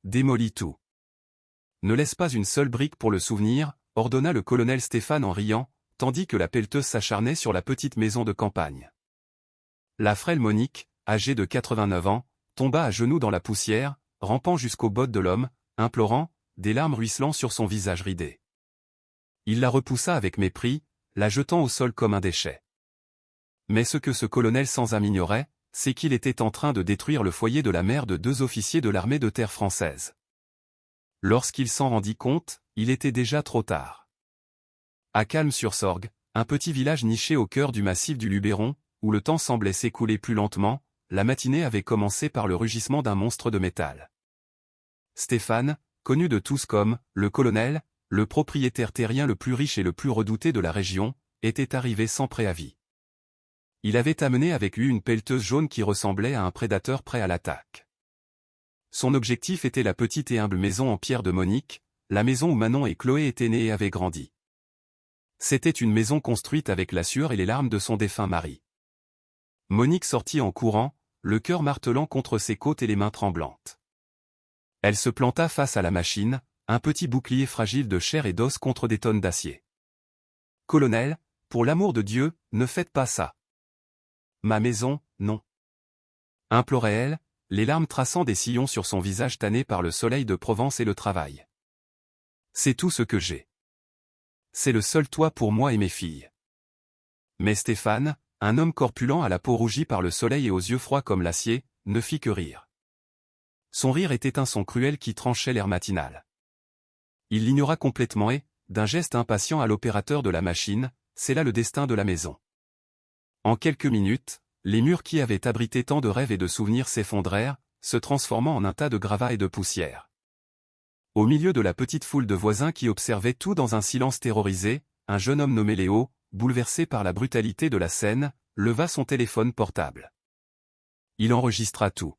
démolis tout. Ne laisse pas une seule brique pour le souvenir, ordonna le colonel Stéphane en riant, tandis que la pelleteuse s'acharnait sur la petite maison de campagne. La frêle Monique, âgée de 89 ans, tomba à genoux dans la poussière, rampant jusqu'aux bottes de l'homme, implorant, des larmes ruisselant sur son visage ridé. Il la repoussa avec mépris, la jetant au sol comme un déchet. Mais ce que ce colonel sans âme ignorait, c'est qu'il était en train de détruire le foyer de la mère de 2 officiers de l'armée de terre française. Lorsqu'il s'en rendit compte, il était déjà trop tard. À Calmes-sur-Sorgue, un petit village niché au cœur du massif du Luberon, où le temps semblait s'écouler plus lentement, la matinée avait commencé par le rugissement d'un monstre de métal. Stéphane, connu de tous comme « le colonel », le propriétaire terrien le plus riche et le plus redouté de la région, était arrivé sans préavis. Il avait amené avec lui une pelleteuse jaune qui ressemblait à un prédateur prêt à l'attaque. Son objectif était la petite et humble maison en pierre de Monique, la maison où Manon et Chloé étaient nées et avaient grandi. C'était une maison construite avec la sueur et les larmes de son défunt mari. Monique sortit en courant, le cœur martelant contre ses côtes et les mains tremblantes. Elle se planta face à la machine, un petit bouclier fragile de chair et d'os contre des tonnes d'acier. « Colonel, pour l'amour de Dieu, ne faites pas ça. Ma maison, non. » implorait-elle, les larmes traçant des sillons sur son visage tanné par le soleil de Provence et le travail. « C'est tout ce que j'ai. C'est le seul toit pour moi et mes filles. » Mais Stéphane, un homme corpulent à la peau rougie par le soleil et aux yeux froids comme l'acier, ne fit que rire. Son rire était un son cruel qui tranchait l'air matinal. Il l'ignora complètement et, d'un geste impatient à l'opérateur de la machine, c'est là le destin de la maison. En quelques minutes, les murs qui avaient abrité tant de rêves et de souvenirs s'effondrèrent, se transformant en un tas de gravats et de poussière. Au milieu de la petite foule de voisins qui observaient tout dans un silence terrorisé, un jeune homme nommé Léo, bouleversé par la brutalité de la scène, leva son téléphone portable. Il enregistra tout.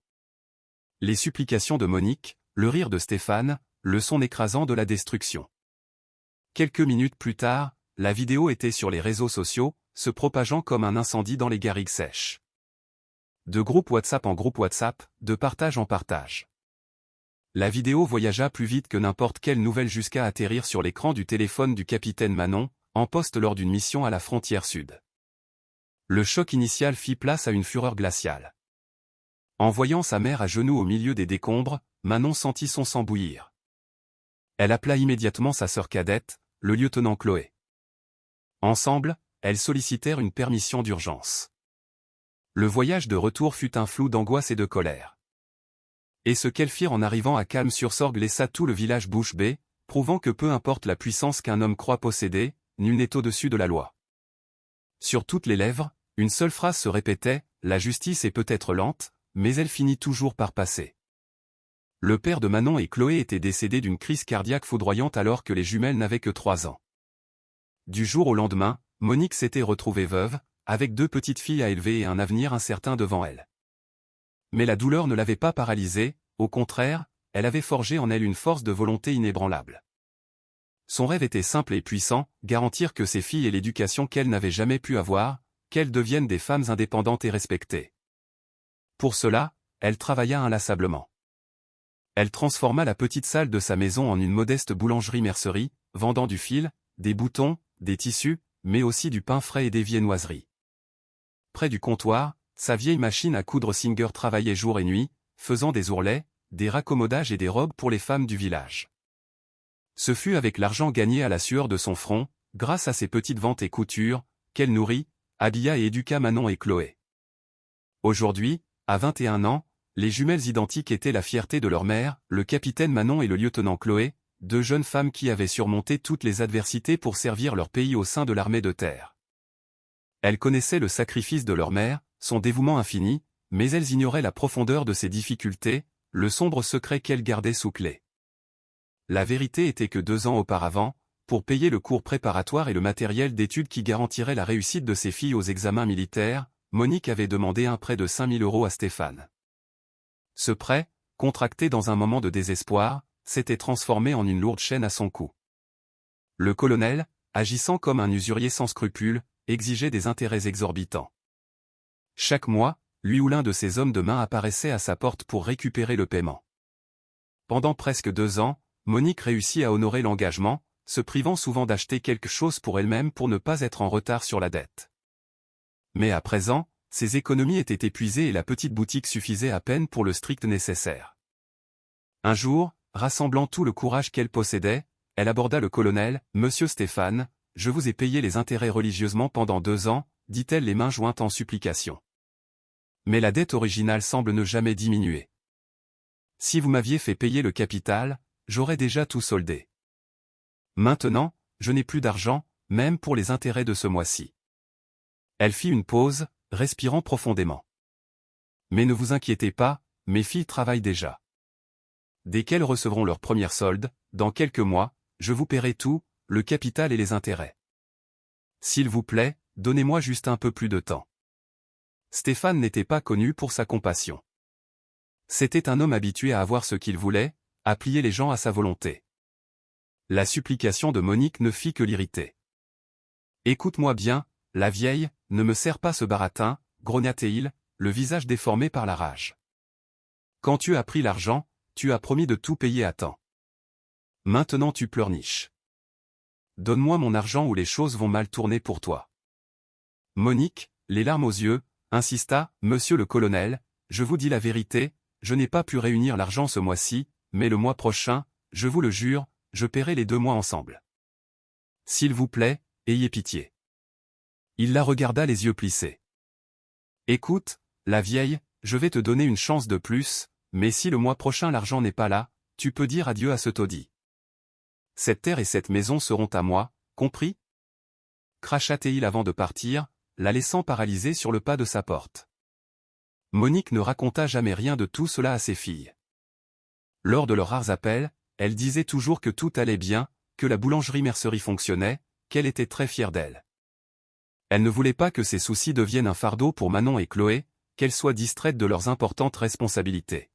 Les supplications de Monique, le rire de Stéphane, le son écrasant de la destruction. Quelques minutes plus tard, la vidéo était sur les réseaux sociaux, se propageant comme un incendie dans les garrigues sèches. De groupe WhatsApp en groupe WhatsApp, de partage en partage. La vidéo voyagea plus vite que n'importe quelle nouvelle jusqu'à atterrir sur l'écran du téléphone du capitaine Manon, en poste lors d'une mission à la frontière sud. Le choc initial fit place à une fureur glaciale. En voyant sa mère à genoux au milieu des décombres, Manon sentit son sang bouillir. Elle appela immédiatement sa sœur cadette, le lieutenant Chloé. Ensemble, elles sollicitèrent une permission d'urgence. Le voyage de retour fut un flou d'angoisse et de colère. Et ce qu'elles firent en arrivant à Calmes-sur-Sorgue laissa tout le village bouche bée, prouvant que peu importe la puissance qu'un homme croit posséder, nul n'est au-dessus de la loi. Sur toutes les lèvres, une seule phrase se répétait, la justice est peut-être lente, mais elle finit toujours par passer. Le père de Manon et Chloé était décédé d'une crise cardiaque foudroyante alors que les jumelles n'avaient que 3 ans. Du jour au lendemain, Monique s'était retrouvée veuve, avec 2 petites filles à élever et un avenir incertain devant elle. Mais la douleur ne l'avait pas paralysée, au contraire, elle avait forgé en elle une force de volonté inébranlable. Son rêve était simple et puissant, garantir que ses filles aient l'éducation qu'elles n'avaient jamais pu avoir, qu'elles deviennent des femmes indépendantes et respectées. Pour cela, elle travailla inlassablement. Elle transforma la petite salle de sa maison en une modeste boulangerie-mercerie, vendant du fil, des boutons, des tissus, mais aussi du pain frais et des viennoiseries. Près du comptoir, sa vieille machine à coudre Singer travaillait jour et nuit, faisant des ourlets, des raccommodages et des robes pour les femmes du village. Ce fut avec l'argent gagné à la sueur de son front, grâce à ses petites ventes et coutures, qu'elle nourrit, habilla et éduqua Manon et Chloé. Aujourd'hui, à 21 ans, les jumelles identiques étaient la fierté de leur mère, le capitaine Manon et le lieutenant Chloé, 2 jeunes femmes qui avaient surmonté toutes les adversités pour servir leur pays au sein de l'armée de terre. Elles connaissaient le sacrifice de leur mère, son dévouement infini, mais elles ignoraient la profondeur de ses difficultés, le sombre secret qu'elles gardaient sous clé. La vérité était que 2 ans auparavant, pour payer le cours préparatoire et le matériel d'études qui garantirait la réussite de ses filles aux examens militaires, Monique avait demandé un prêt de 5 000 € à Stéphane. Ce prêt, contracté dans un moment de désespoir, s'était transformé en une lourde chaîne à son cou. Le colonel, agissant comme un usurier sans scrupules, exigeait des intérêts exorbitants. Chaque mois, lui ou l'un de ses hommes de main apparaissait à sa porte pour récupérer le paiement. Pendant presque 2 ans, Monique réussit à honorer l'engagement, se privant souvent d'acheter quelque chose pour elle-même pour ne pas être en retard sur la dette. Mais à présent, ses économies étaient épuisées et la petite boutique suffisait à peine pour le strict nécessaire. Un jour, rassemblant tout le courage qu'elle possédait, elle aborda le colonel. « Monsieur Stéphane, je vous ai payé les intérêts religieusement pendant 2 ans, dit-elle les mains jointes en supplication. Mais la dette originale semble ne jamais diminuer. Si vous m'aviez fait payer le capital, j'aurais déjà tout soldé. Maintenant, je n'ai plus d'argent, même pour les intérêts de ce mois-ci. » Elle fit une pause, respirant profondément. « Mais ne vous inquiétez pas, mes filles travaillent déjà. Dès qu'elles recevront leur première solde, dans quelques mois, je vous paierai tout, le capital et les intérêts. S'il vous plaît, donnez-moi juste un peu plus de temps. » Stéphane n'était pas connu pour sa compassion. C'était un homme habitué à avoir ce qu'il voulait, à plier les gens à sa volonté. La supplication de Monique ne fit que l'irriter. « Écoute-moi bien, la vieille, ne me serre pas ce baratin, grogna-t-il, le visage déformé par la rage. Quand tu as pris l'argent, tu as promis de tout payer à temps. Maintenant tu pleurniches. Donne-moi mon argent ou les choses vont mal tourner pour toi. » Monique, les larmes aux yeux, insista. « Monsieur le colonel, je vous dis la vérité, je n'ai pas pu réunir l'argent ce mois-ci, mais le mois prochain, je vous le jure, je paierai les 2 mois ensemble. S'il vous plaît, ayez pitié. » Il la regarda les yeux plissés. « Écoute, la vieille, je vais te donner une chance de plus, mais si le mois prochain l'argent n'est pas là, tu peux dire adieu à ce taudis. Cette terre et cette maison seront à moi, compris ?» cracha-t-il avant de partir, la laissant paralysée sur le pas de sa porte. Monique ne raconta jamais rien de tout cela à ses filles. Lors de leurs rares appels, elle disait toujours que tout allait bien, que la boulangerie-mercerie fonctionnait, qu'elle était très fière d'elle. Elle ne voulait pas que ses soucis deviennent un fardeau pour Manon et Chloé, qu'elles soient distraites de leurs importantes responsabilités.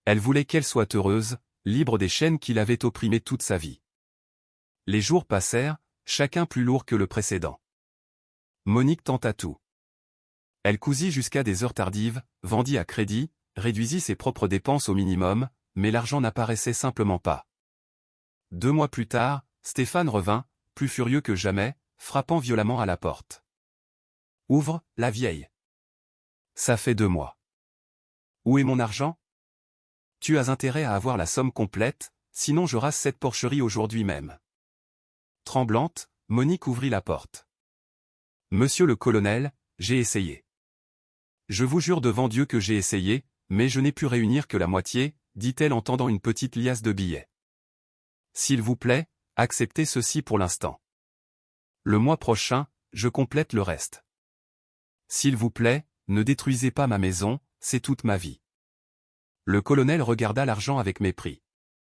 Elle voulait qu'elles soient heureuses, libres des chaînes qui l'avaient opprimée toute sa vie. Les jours passèrent, chacun plus lourd que le précédent. Monique tenta tout. Elle cousit jusqu'à des heures tardives, vendit à crédit, réduisit ses propres dépenses au minimum, mais l'argent n'apparaissait simplement pas. 2 mois plus tard, Stéphane revint, plus furieux que jamais, frappant violemment à la porte. « Ouvre, la vieille. Ça fait 2 mois. Où est mon argent ? Tu as intérêt à avoir la somme complète, sinon je rase cette porcherie aujourd'hui même. » Tremblante, Monique ouvrit la porte. « Monsieur le colonel, j'ai essayé. Je vous jure devant Dieu que j'ai essayé, mais je n'ai pu réunir que la moitié, dit-elle en tendant une petite liasse de billets. S'il vous plaît, acceptez ceci pour l'instant. Le mois prochain, je complète le reste. S'il vous plaît, ne détruisez pas ma maison, c'est toute ma vie. » Le colonel regarda l'argent avec mépris.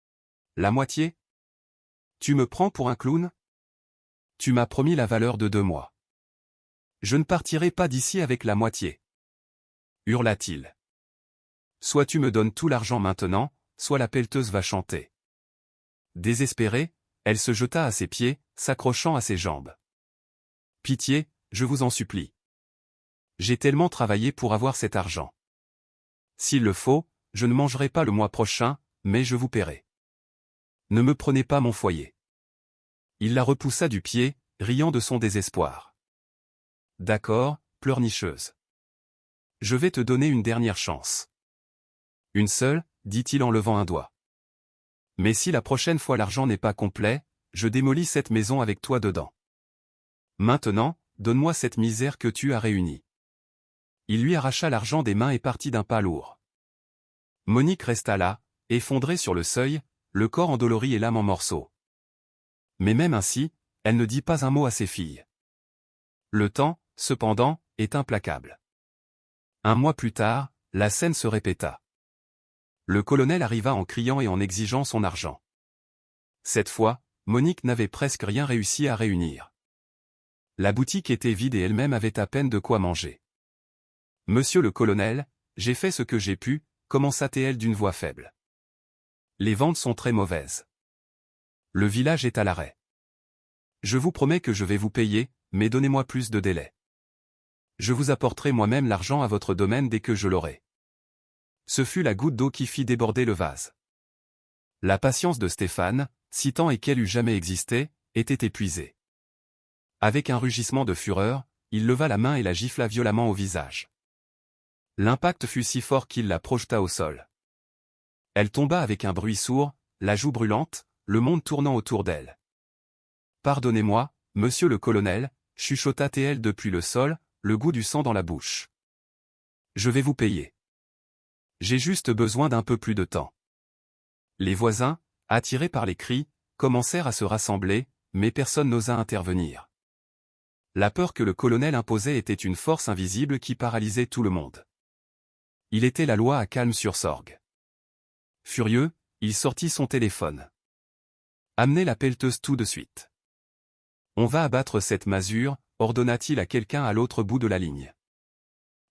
« La moitié ? Tu me prends pour un clown ? Tu m'as promis la valeur de 2 mois. Je ne partirai pas d'ici avec la moitié. » hurla-t-il. « Soit tu me donnes tout l'argent maintenant, soit la pelleteuse va chanter. » Désespérée, elle se jeta à ses pieds, s'accrochant à ses jambes. « Pitié, je vous en supplie. J'ai tellement travaillé pour avoir cet argent. S'il le faut, je ne mangerai pas le mois prochain, mais je vous paierai. Ne me prenez pas mon foyer. » Il la repoussa du pied, riant de son désespoir. « D'accord, pleurnicheuse. Je vais te donner une dernière chance. »« Une seule, dit-il en levant un doigt. Mais si la prochaine fois l'argent n'est pas complet, je démolis cette maison avec toi dedans. Maintenant, donne-moi cette misère que tu as réunie. » Il lui arracha l'argent des mains et partit d'un pas lourd. Monique resta là, effondrée sur le seuil, le corps endolori et l'âme en morceaux. Mais même ainsi, elle ne dit pas un mot à ses filles. Le temps, cependant, est implacable. 1 mois plus tard, la scène se répéta. Le colonel arriva en criant et en exigeant son argent. Cette fois, Monique n'avait presque rien réussi à réunir. La boutique était vide et elle-même avait à peine de quoi manger. « Monsieur le colonel, j'ai fait ce que j'ai pu, » commença-t-elle d'une voix faible. « Les ventes sont très mauvaises. Le village est à l'arrêt. Je vous promets que je vais vous payer, mais donnez-moi plus de délai. Je vous apporterai moi-même l'argent à votre domaine dès que je l'aurai. » Ce fut la goutte d'eau qui fit déborder le vase. La patience de Stéphane, si tant est qu'elle eût jamais existé, était épuisée. Avec un rugissement de fureur, il leva la main et la gifla violemment au visage. L'impact fut si fort qu'il la projeta au sol. Elle tomba avec un bruit sourd, la joue brûlante, le monde tournant autour d'elle. « Pardonnez-moi, monsieur le colonel », chuchota-t-elle depuis le sol, le goût du sang dans la bouche. « Je vais vous payer. J'ai juste besoin d'un peu plus de temps. » Les voisins, attirés par les cris, commencèrent à se rassembler, mais personne n'osa intervenir. La peur que le colonel imposait était une force invisible qui paralysait tout le monde. Il était la loi à Calme-sur-Sorgue. Furieux, il sortit son téléphone. « Amenez la pelleteuse tout de suite. On va abattre cette masure », ordonna-t-il à quelqu'un à l'autre bout de la ligne.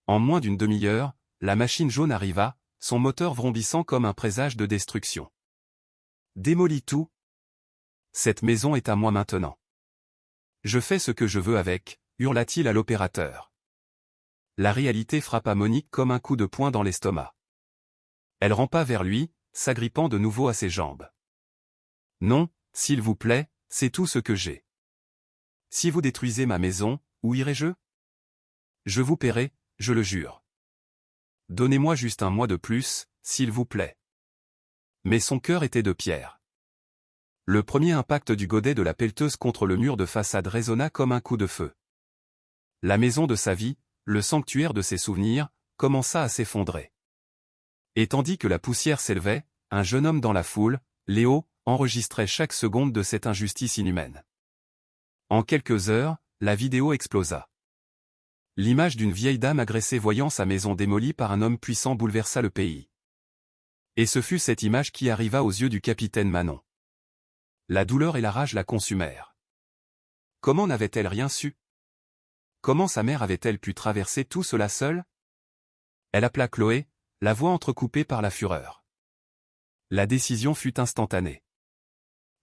En moins d'une demi-heure, la machine jaune arriva, son moteur vrombissant comme un présage de destruction. « Démolis tout. Cette maison est à moi maintenant. Je fais ce que je veux avec », hurla-t-il à l'opérateur. La réalité frappa Monique comme un coup de poing dans l'estomac. Elle rampa vers lui, s'agrippant de nouveau à ses jambes. « Non, s'il vous plaît, c'est tout ce que j'ai. Si vous détruisez ma maison, où irai-je? Je vous paierai, je le jure. Donnez-moi juste un mois de plus, s'il vous plaît. » Mais son cœur était de pierre. Le premier impact du godet de la pelleteuse contre le mur de façade résonna comme un coup de feu. La maison de sa vie, le sanctuaire de ses souvenirs, commença à s'effondrer. Et tandis que la poussière s'élevait, un jeune homme dans la foule, Léo, enregistrait chaque seconde de cette injustice inhumaine. En quelques heures, la vidéo explosa. L'image d'une vieille dame agressée voyant sa maison démolie par un homme puissant bouleversa le pays. Et ce fut cette image qui arriva aux yeux du capitaine Manon. La douleur et la rage la consumèrent. Comment n'avait-elle rien su? Comment sa mère avait-elle pu traverser tout cela seule? Elle appela Chloé, la voix entrecoupée par la fureur. La décision fut instantanée.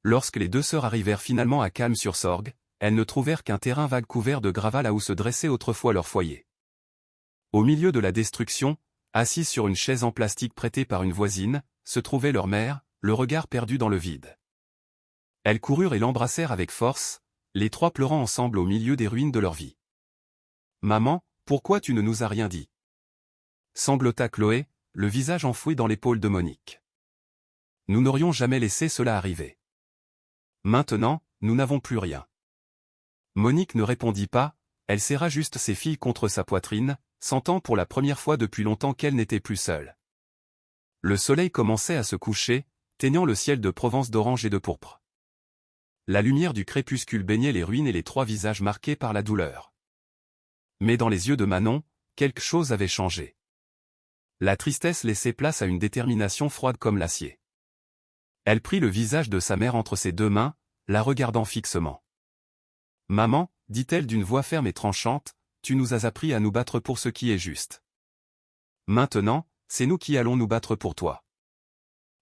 Lorsque les deux sœurs arrivèrent finalement à Calme-sur-Sorgue, elles ne trouvèrent qu'un terrain vague couvert de gravats là où se dressait autrefois leur foyer. Au milieu de la destruction, assise sur une chaise en plastique prêtée par une voisine, se trouvait leur mère, le regard perdu dans le vide. Elles coururent et l'embrassèrent avec force, les trois pleurant ensemble au milieu des ruines de leur vie. « Maman, pourquoi tu ne nous as rien dit ?» sanglota Chloé, le visage enfoui dans l'épaule de Monique. « Nous n'aurions jamais laissé cela arriver. Maintenant, nous n'avons plus rien. » Monique ne répondit pas, elle serra juste ses filles contre sa poitrine, sentant pour la première fois depuis longtemps qu'elle n'était plus seule. Le soleil commençait à se coucher, teignant le ciel de Provence d'orange et de pourpre. La lumière du crépuscule baignait les ruines et les trois visages marqués par la douleur. Mais dans les yeux de Manon, quelque chose avait changé. La tristesse laissait place à une détermination froide comme l'acier. Elle prit le visage de sa mère entre ses deux mains, la regardant fixement. « Maman, dit-elle d'une voix ferme et tranchante, tu nous as appris à nous battre pour ce qui est juste. Maintenant, c'est nous qui allons nous battre pour toi.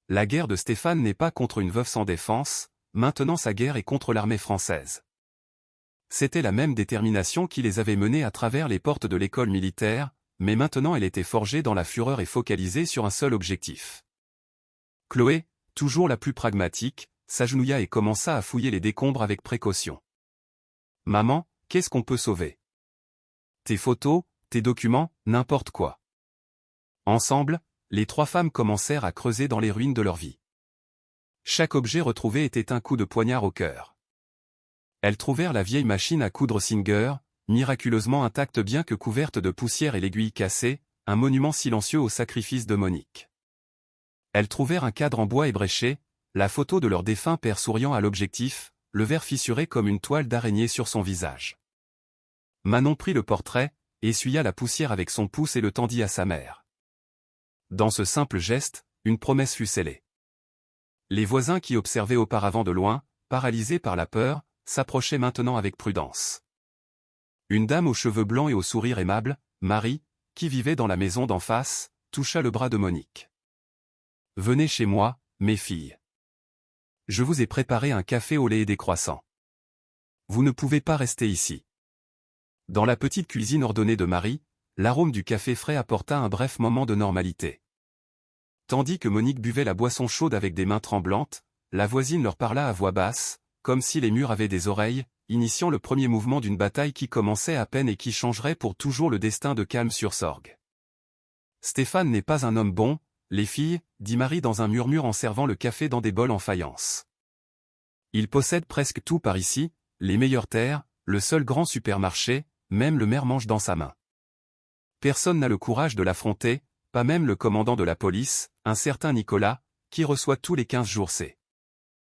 La guerre de Stéphane n'est pas contre une veuve sans défense, maintenant sa guerre est contre l'armée française. » C'était la même détermination qui les avait menés à travers les portes de l'école militaire, mais maintenant elle était forgée dans la fureur et focalisée sur un seul objectif. Chloé, toujours la plus pragmatique, s'agenouilla et commença à fouiller les décombres avec précaution. « Maman, qu'est-ce qu'on peut sauver? Tes photos, tes documents, n'importe quoi. » Ensemble, les trois femmes commencèrent à creuser dans les ruines de leur vie. Chaque objet retrouvé était un coup de poignard au cœur. Elles trouvèrent la vieille machine à coudre Singer, miraculeusement intacte bien que couverte de poussière et l'aiguille cassée, un monument silencieux au sacrifice de Monique. Elles trouvèrent un cadre en bois ébréché, la photo de leur défunt père souriant à l'objectif, le verre fissuré comme une toile d'araignée sur son visage. Manon prit le portrait, essuya la poussière avec son pouce et le tendit à sa mère. Dans ce simple geste, une promesse fut scellée. Les voisins qui observaient auparavant de loin, paralysés par la peur, s'approchaient maintenant avec prudence. Une dame aux cheveux blancs et au sourire aimable, Marie, qui vivait dans la maison d'en face, toucha le bras de Monique. « Venez chez moi, mes filles. Je vous ai préparé un café au lait et des croissants. Vous ne pouvez pas rester ici. » Dans la petite cuisine ordonnée de Marie, l'arôme du café frais apporta un bref moment de normalité. Tandis que Monique buvait la boisson chaude avec des mains tremblantes, la voisine leur parla à voix basse, comme si les murs avaient des oreilles, initiant le premier mouvement d'une bataille qui commençait à peine et qui changerait pour toujours le destin de Calme-sur-Sorgue. Stéphane n'est pas un homme bon, les filles, dit Marie dans un murmure en servant le café dans des bols en faïence. Il possède presque tout par ici, les meilleures terres, le seul grand supermarché, même le maire mange dans sa main. Personne n'a le courage de l'affronter, pas même le commandant de la police, un certain Nicolas, qui reçoit tous les 15 jours ses